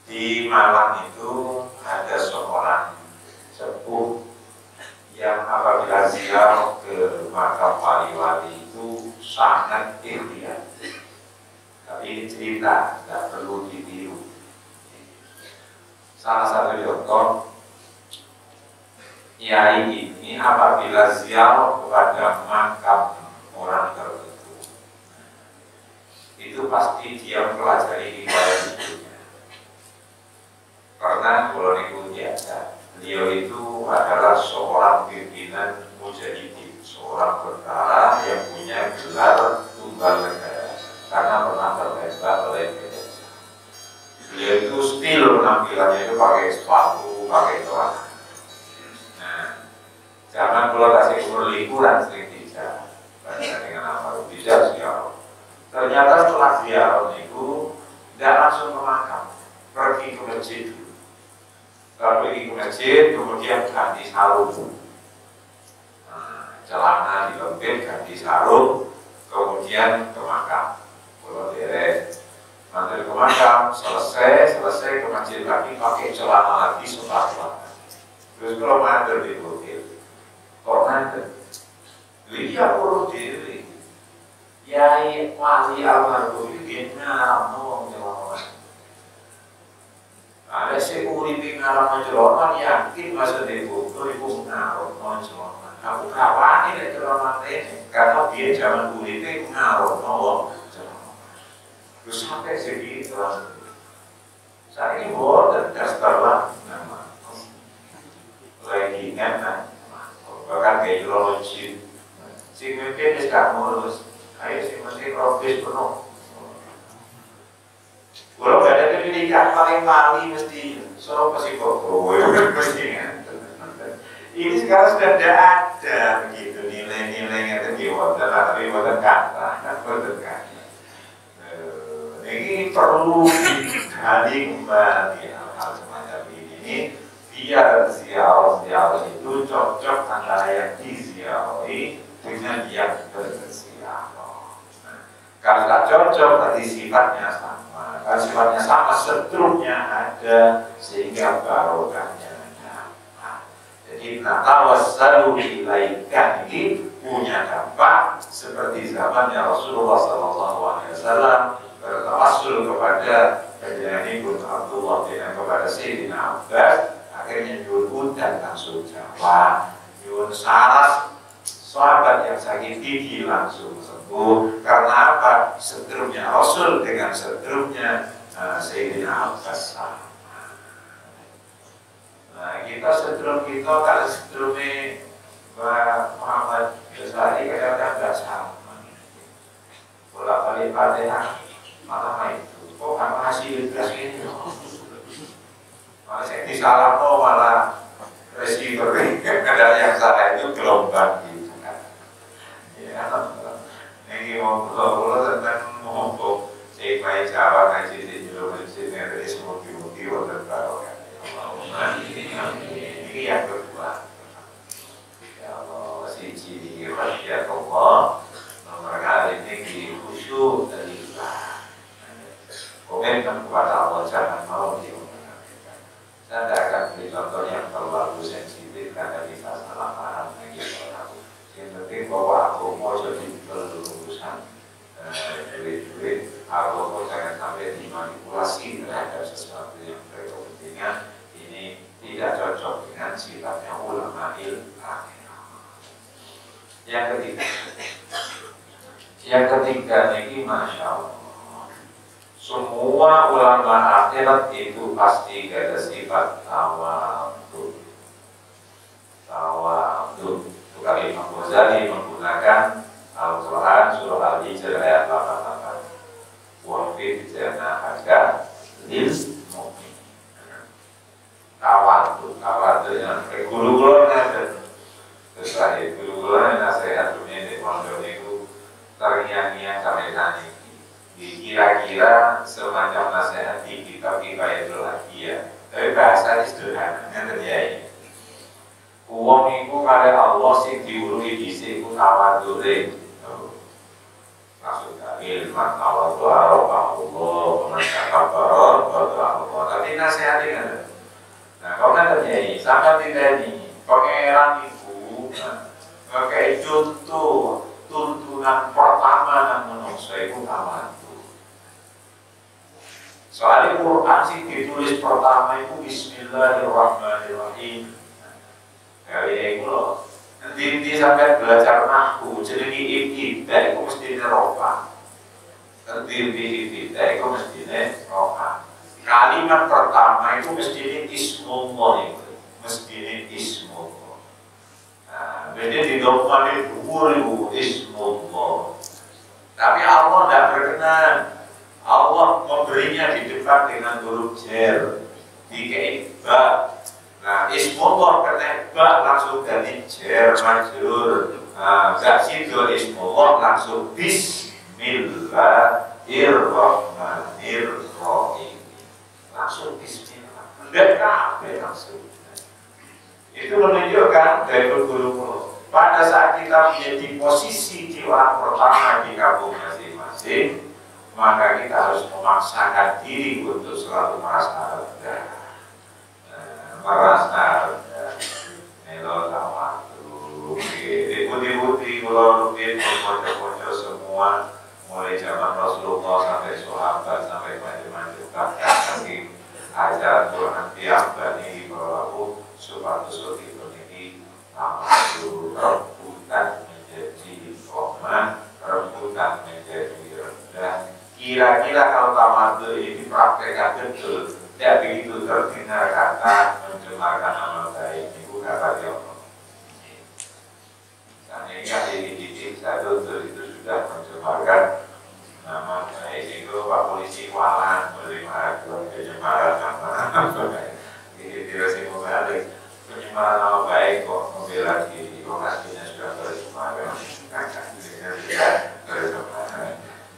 Di Malang itu ada seorang sepuh yang apabila ziarah ke makam wali-wali itu sangat ikhtiar. Tapi ini cerita, tidak perlu ditiru. Salah satu contoh, Yai ini apabila ziarah kepada makam orang tertentu, itu pasti dia mempelajari riwayat hidupnya. Karena kalau ikuti aja, beliau itu adalah seorang pimpinan mujahidin, seorang tentara yang punya gelar tumbal negara karena pernah tertembak oleh PDS. Beliau itu still penampilannya itu pakai sepatu, pakai celana. Nah, jangan kalau kasih umur liburan sering tidak, dengan apa bisa ziarah. Ternyata setelah ziarah itu tidak langsung ke makam, pergi ke masjid. Kalau pergi ke masjid, kemudian ganti sarung, celana dilempit, ganti sarung, kemudian ke makam. Kalau beres, nanti ke makam, selesai ke masjid lagi, pakai celana lagi, sepatu. Terus kalau mater di mobil, kok mater? Dia urut diri. Yai wali almarhum itu ngarang celana. Ada sekuripi ngarang celana, yakin maksudnya ibu ngarang celana. Aku kawan ini celana ini, karena dia zaman kuripi ngarang celana. Terus sampai segitu, saya ini bodoh dasarlah nama. Lagi kan, bahkan kayak logis, si pemimpin tidak ngurus, kayak si mesti profes penuh. Kalau nggak ada pendidikan paling mali mesti, soal pasti kokoh, mesti kan. Ini sekarang sudah tidak ada begitu nilai-nilainya itu di wadah, tapi wadah kata, kan wadah kata. Ini perlu digali kembali hal semacam ini biar ziarah itu cocok antara yang diziarahi dengan yang berziarah. Kalau tak cocok berarti sifatnya sama. Kalau sifatnya sama, setrumnya ada sehingga barokahnya ada. Jadi tawassalu ilaika ini punya dampak seperti zamannya Rasulullah SAW bertawassul kepada Sayyidina Ibnu Abdullah dan kepada Sayyidina Abbas, akhirnya nyuruh dan langsung jawab, nyuruh saras sahabat yang sakit gigi langsung sembuh. Karena apa? Setrumnya Rasul dengan setrumnya Sayyidina Abbas sama. Nah, kita setrum kita kalau setrumnya Muhammad Besari kadang-kadang tidak sama. Bolak-balik Fatihah malah itu. Kok apa hasil beras ini? Malah saya disalah malah receiver. Kadang yang salah itu gelombang gitu kan. Ya, ini ngobrol tentang ngomong saya baik Jawa ngaji di Jogja sini ada semuti-muti wonten barokah. Ini yang kedua. Ya Allah, siji ya Allah, nomor kali ini di khusyuk dan ikhlas. Komitmen kepada Allah jangan mau diungkapkan. Saya tidak akan beri contoh yang terlalu sensitif karena bisa salah paham lagi orang. Yang penting bahwa aku mau jadi berurusan duit-duit, aku jangan sampai dimanipulasi terhadap sesuatu yang berkepentingan. Ini tidak cocok dengan sifatnya ulama ilmu. Yang ketiga ini Masya Allah, semua ulama akhirat itu pasti ada sifat tawadhu. Tukang Imam Ghazali menggunakan Al-Quran surah Al-Hijr ayat 88. Wafid janahaka lil mu'min. Tawadhu yang guru-guru ada. Sesuai guru-guru nasihat dunia di pondok itu terngiang-ngiang sampai saat ini. Kira-kira semacam nasihat di kitab Kifayatul Haqiyah. Tapi bahasa sederhana terjadi. Uang itu pada Allah sih diurui di sini tawadhu. Maksudnya ilman tawadhu Allah, menakabbaron Allah. Tapi nasihatnya kan. Nah, kalau kan terjadi sama tidak ini. Pangeran itu pakai contoh tuntunan pertama yang menungso itu tawadhu. Soalnya Quran sih ditulis pertama itu Bismillahirrahmanirrahim. Kali itu loh. Nanti sampai belajar nahwu, jadi ibtidah itu mesti nerofa. Nanti ibtidah itu mesti nerofa. Kalimat pertama itu mesti ismullah itu, mesti ismullah. Nah, jadi di doa itu ismullah. Tapi Allah tidak berkenan. Allah memberinya di depan dengan huruf jar, dikei ba. Nah, ismullah kena ba langsung ganti jar majrur. Nah, gak situ ismullah langsung Bismillahirrahmanirrahim. Langsung Bismillah. Enggak kabeh langsung. Itu menunjukkan dari guru-guru pada saat kita menjadi posisi di orang pertama di kampung masing-masing, maka kita harus memaksakan diri untuk selalu merasa rendah, melo tawadhu. Ibu-ibu kalau rutin pocok-pocok semua, mulai zaman Rasulullah sampai sahabat sampai macam-macam bahkan lagi ajaran Quran tiap bani berlaku suatu ini tawadhu, rebutan menjadi rahman, rebutan menjadi rendah. Kira-kira kalau tawadhu ini praktekkan betul, tidak begitu terdengar kata mencemarkan nama baik ibu kata dia. Dan ini kan dididik satu itu sudah mencemarkan nama baik itu Pak Polisi Walan menerima pencemaran nama baik. Jadi tidak sih membalik pencemaran nama baik kok membela diri lokasinya sudah tercemaran. Sudah tercemaran.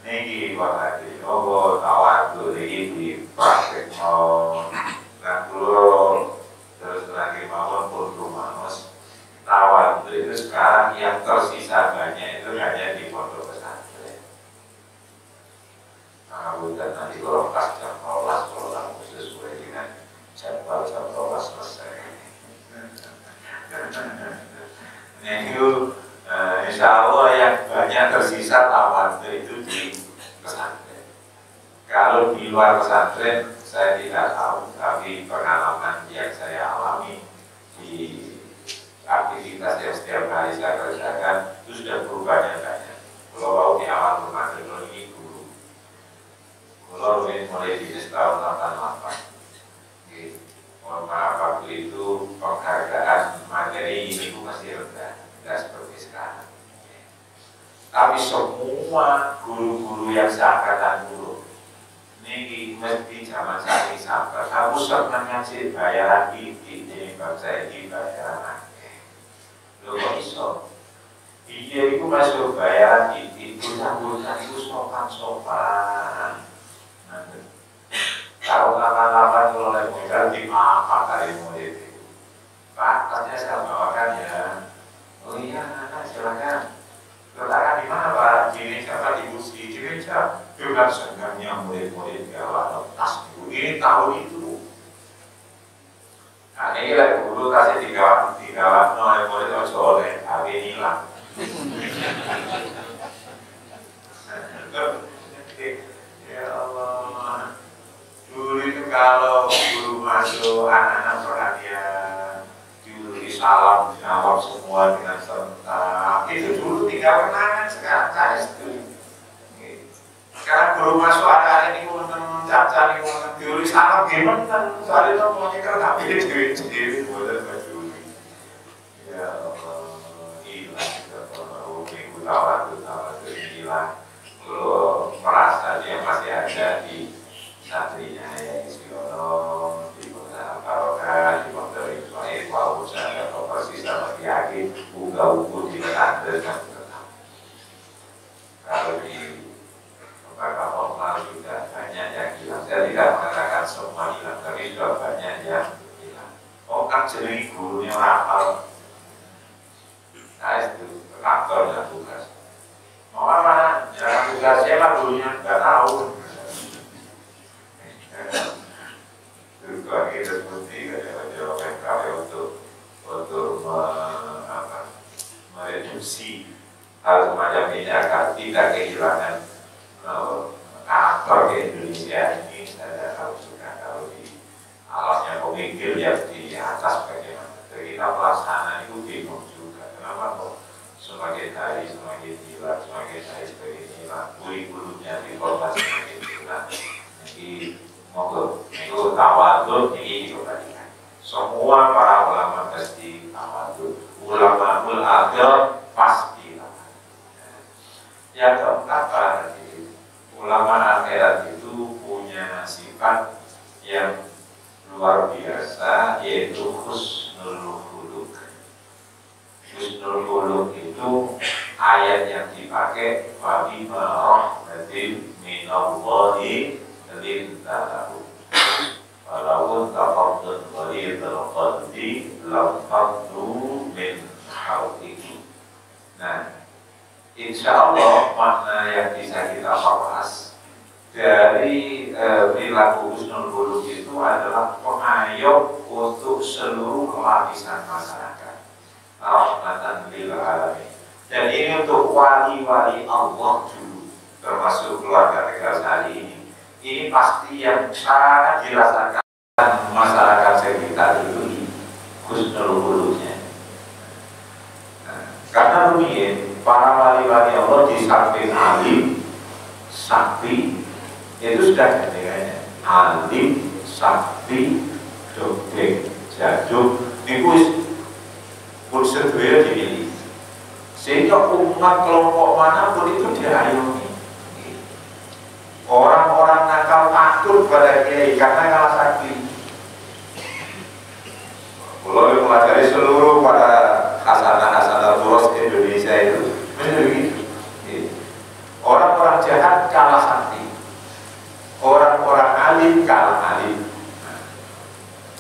Niki wakati nopo tawadhu itu penghargaan materi ini masih rendah, tidak seperti sekarang. Tapi semua guru-guru yang seangkatan dulu ini mesti zaman saat ini sabar. Aku senang ngaji bayaran ini bangsa ini bayaran akeh. Lho kok iso? Iya itu masuk bayaran itu sambutan itu sopan-sopan. Kalau kapan-kapan kalau lagi modal di apa kali murid itu? Pak, tanya saya bawakan ya. Oh iya, silakan. Letakkan di mana Pak? Di meja Pak, di kursi, di meja. Juga senangnya murid-murid gawat tas itu. Ini tahun itu. Nah ini lagi dulu tasnya digawat oleh murid oleh tapi hilang. Ya Allah. Dulu itu kalau guru masuk anak-anak perhatian, dulu salam jawab semua dengan serentak. Itu dulu tinggal kenangan sekarang saya setuju. Sekarang guru masuk anak-anak ini caca ini dulu salam gimana? Soalnya itu mau nyekel tapi sendiri boleh baju. Ya Allah, hilang kita kalau minggu tawar hilang. Lo merasa dia masih ada di santrinya ya di Siono, di Kota Parokan, di Kota Ismail, Pak Usaha, atau persis sama Kiai, buka-buku di pesantren kan tetap. Kalau di lembaga formal juga banyak yang hilang. Saya tidak mengatakan semua hilang, tapi juga banyak yang hilang. Oh kan jadi gurunya rapal. Nah itu kantor dan tugas. Mau mana? Jangan tugasnya lah gurunya nggak tahu. Itu kita seperti jawab PKW untuk mereduksi hal semacam ini agar tidak kehilangan karakter ke Indonesia ini. Saya tahu juga kalau di alamnya pemikir ya di atas bagaimana. Jadi kita pelaksana itu bingung juga. Kenapa kok semakin hari semakin hilang, semakin hari semakin hilang, kurikulumnya diformasi semakin hilang. Jadi monggo itu tawadhu ini diperhatikan. Semua para ulama pasti tawadhu. Ulama agama pasti tawadhu. Yang keempat ulama akhirat itu punya sifat yang luar biasa, yaitu husnul khuluq. Husnul khuluq itu ayat yang dipakai fabima rahmatin minallahi lintahu. Walaupun tafadun ghalidul qalbi lam faddu min hawliki. Nah, insya Allah makna yang bisa kita bahas dari perilaku husnul khuluq itu adalah pengayom untuk seluruh lapisan masyarakat. Rahmatan lil alamin. Dan ini untuk wali-wali Allah dulu, termasuk keluarga Tegal Sari ini. Ini pasti yang sangat dirasakan masyarakat sekitar itu husnul khuluqnya. Karena begini, para wali-wali Allah di samping alim, sakti, itu sudah gandengannya. Alim, sakti, dodeng, jaduk, itu pun sedaya dipilih. Sehingga umat kelompok manapun itu diayomi. Orang-orang nakal takut pada kiai karena kalah sakti. Kalau mempelajari seluruh para hasanah turos Indonesia itu begitu. Orang-orang jahat kalah sakti, orang-orang alim kalah alim.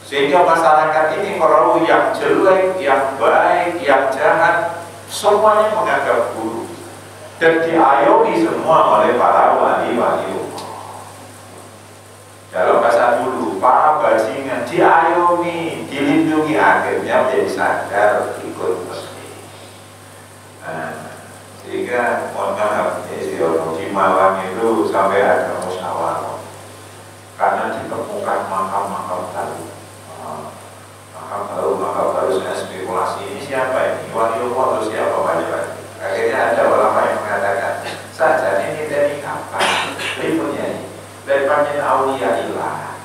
Sehingga masyarakat ini kalau yang jelek, yang baik, yang jahat, semuanya menganggap buruk dan diayomi semua oleh para wali-wali Allah. Dalam bahasa dulu, para bajingan diayomi, dilindungi, akhirnya menjadi sadar ikut meski. Nah, sehingga mohon maaf, di Malang itu sampai ada musyawarah karena ditemukan makam-makam baru saya spekulasi ini siapa ini, wali Allah atau siapa banyak. Akhirnya ada ulama yang mengatakan saja ini dari kapan berikutnya ini dari panjen awliya ilah,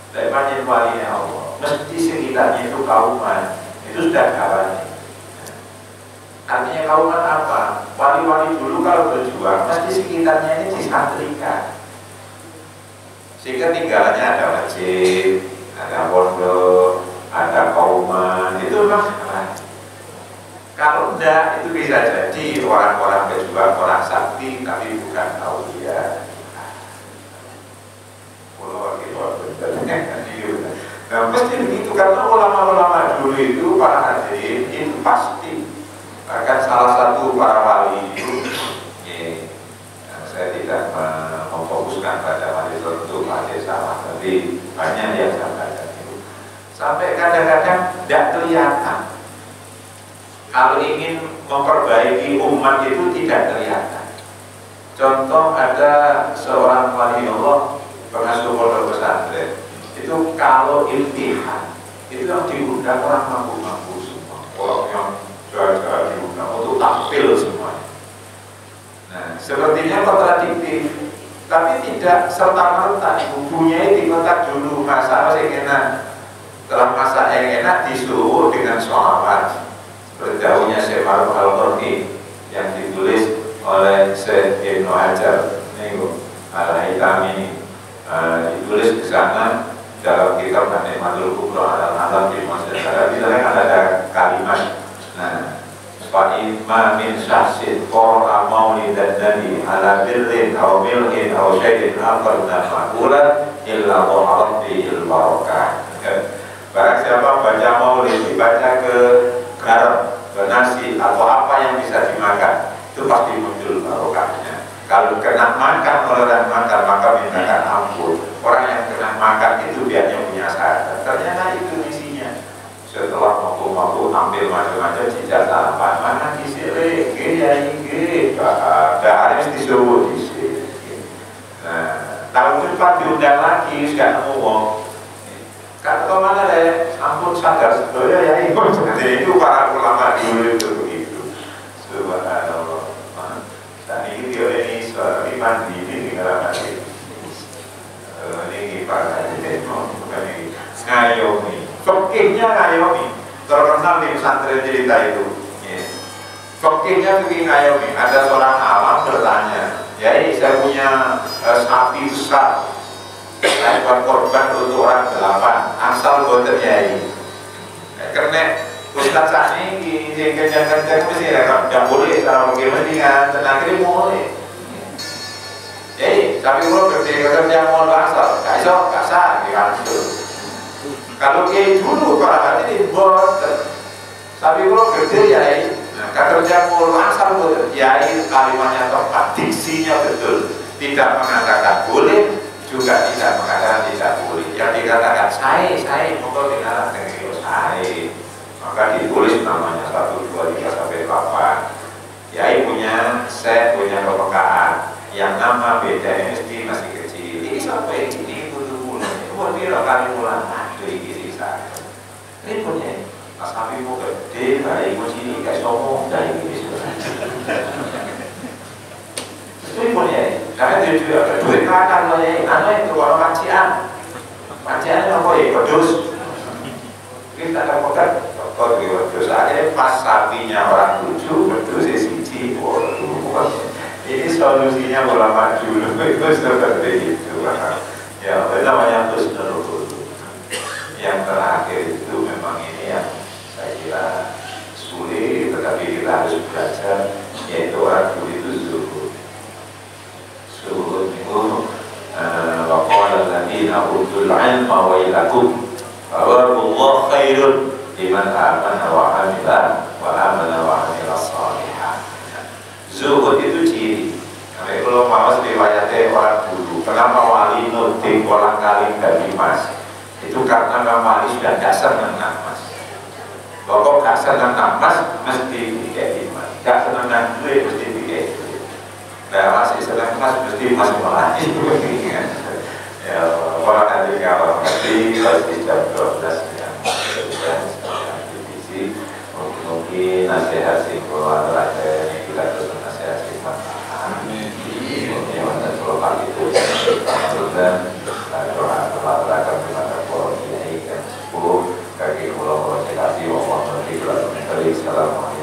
dari panjen wali Allah, mesti sekitarnya itu kauman, itu sudah kawannya. Artinya kauman apa? Wali-wali dulu kalau berjuang mesti sekitarnya ini disantrikan, sehingga tinggalannya ada masjid, ada pondok, ada kauman, itu memang kawan. Kalau enggak, itu bisa jadi orang-orang berjuang, orang sakti, tapi bukan aulia. Nah, mesti begitu, karena ulama-ulama dulu itu, para hadirin, itu pasti. Bahkan salah satu para wali itu, saya tidak memfokuskan pada wali tertentu, pada salah, tapi banyak yang saya baca itu. Sampai kadang-kadang tidak kelihatan. Kalau ingin memperbaiki umat itu tidak kelihatan. Contoh, ada seorang wali Allah pengasuh pondok pesantren, itu kalau iltihan itu yang diundang orang mampu-mampu semua, orang yang jual-jual diundang untuk tampil semuanya. Nah, sepertinya kontradiktif, tapi tidak serta-merta ibunya dikotak dulu masalah yang enak. Setelah masak yang enak disuruh dengan sholawat. Berdaunya Syekh Ma'ruf Al-Qurni yang ditulis oleh Syekh Ibnu Hajar Al-Haytami, ditulis di sana dalam kitab An-Ni'matul Kubra Al-Alam di Masjid Arab. Di sana ada kalimat, nah, fa'imma min syahsin qora maulidan nabi ala birrin aw milhin aw syai'in akhar nafa'ulan illa dhaharat bihil barakah. Barang siapa baca maulid, dibaca ke garam, ke nasi atau apa yang bisa dimakan, itu pasti muncul barokahnya. Kalau kena makan oleh orang makan, maka mintakan ampun. Orang yang kena makan itu biasanya punya syahadat. Ternyata itu isinya. Setelah mampu-mampu ambil macam-macam jejak apa, mana kisile, gaya ini, ada harus disuruh disini. Nah, tahun depan diundang lagi, sudah ngomong. Kata mana deh, ampun sadar sebetulnya ya itu. Jadi itu para ulama dulu itu begitu. Subhanallah. Dan ini dia ini suara mandi ini tinggal mandi. Ini para jemaah bukan ini ngayomi. Fikihnya ngayomi. Terkenal di pesantren cerita itu. Fikihnya begini ngayomi. Ada seorang awam bertanya, ya saya punya sapi besar. Saya buat korban untuk orang 8, asal boten yai. Karena Ustaz saat ini kencang-kencang mesti rekam, tidak boleh kalau mungkin mesti kan, dan akhirnya boleh. Jadi, tapi kalau kerja mau asal, gak iso, gak sah, gitu. Kalau kiai dulu para hati boten, tapi kalau kerja yai, kerja mau asal boten, yai kalimatnya tepat, diksinya betul, tidak mengatakan boleh, juga tidak mengatakan tidak boleh. Yang dikatakan saya monggo dikatakan dengan saya, maka ditulis namanya 1, 2, 3 sampai 8. Ya punya, saya punya kepekaan. Yang nama beda mesti masih kecil. Ini sampai ini butuh kemudian kali mulai dari kiri saya. Ini punya pas kami mau gede, baik mau sini kayak somong dari kiri saya. Itu punya, karena dia juga ada duit makan loh ya, itu kalau mancian apa ya, pedus kita akan makan pedus, akhirnya pas sapinya orang 7, pedus ya siji. Ini solusinya ulama dulu, itu seperti itu. Ya, itu namanya husnul. Yang terakhir itu memang ini yang saya kira sulit, tetapi kita harus belajar, yaitu orang dulu itu zuhud. Zuhud itu waqala alladziina utul 'ilma wa ilakum Allah khairun liman amana wa 'amila shalihan. Zuhud itu ciri. Kalau mau riwayatnya orang dulu, kenapa wali nuting kolang kaling dari emas? Itu karena memang wali sudah dasar dengan emas. Pokok dasar dengan emas mesti dikai emas. Gak senang duit mesti dikai duit. Nah masih senang emas mesti emas malah itu kan. Ya orang nanti kalau mesti harus dijawab 12 yang divisi. Mungkin nasihat simpulan terakhir yang kita terus nasihat simpulan. Yang kalau pagi itu dan doa terima kasih kepada para kiai dan sepuh bagi pulau Assalamualaikum.